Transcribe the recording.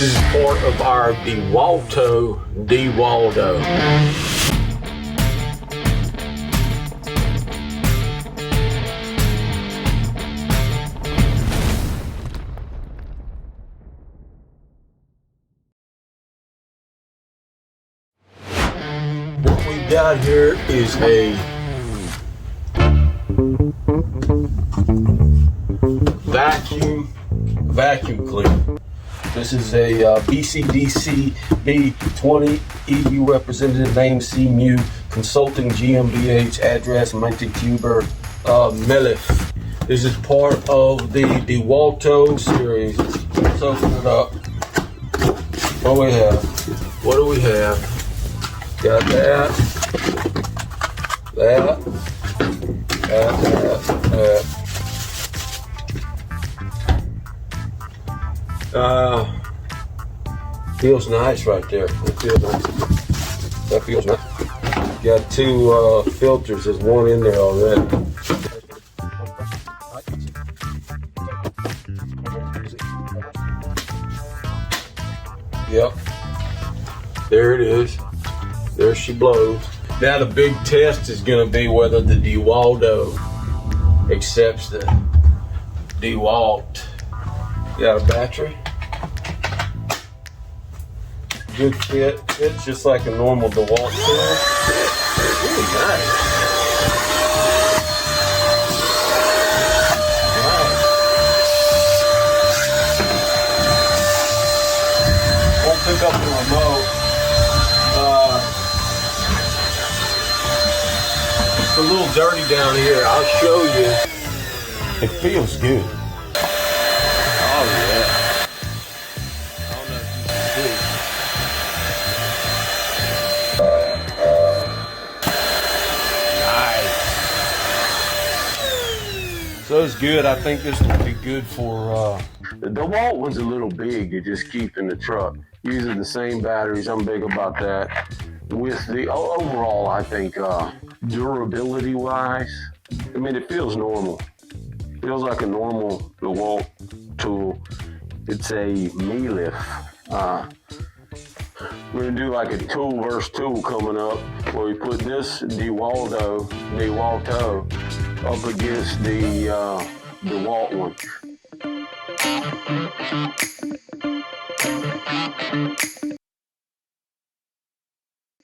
This is part of our DeWaldo. What we got here is a vacuum cleaner. This is a VCDCB20 EU representative, name CMU, consulting GmbH, address Montecuber, Mellif. This is part of the DeWaldo series. Let's open it up. What do we have? Got that. Feels nice right there. It feels nice. That feels nice. Got two filters. There's one in there already. Yep. There it is. There she blows. Now the big test is going to be whether the DeWaldo accepts the DeWalt. Got a battery. Good fit. It's just like a normal DeWalt tool. Really nice. Won't pick up the remote. It's a little dirty down here. I'll show you. It feels good. Oh yeah. I don't know if you can see. Nice. So it's good. I think this will be good for the DeWalt one's a little big to just keep in the truck. Using the same batteries, I'm big about that. With the overall, I think durability wise, I mean, it feels normal. Feels like a normal DeWalt tool. It's a Mellif. We're gonna do like a tool versus tool coming up, where we put this DeWaldo up against the DeWalt one.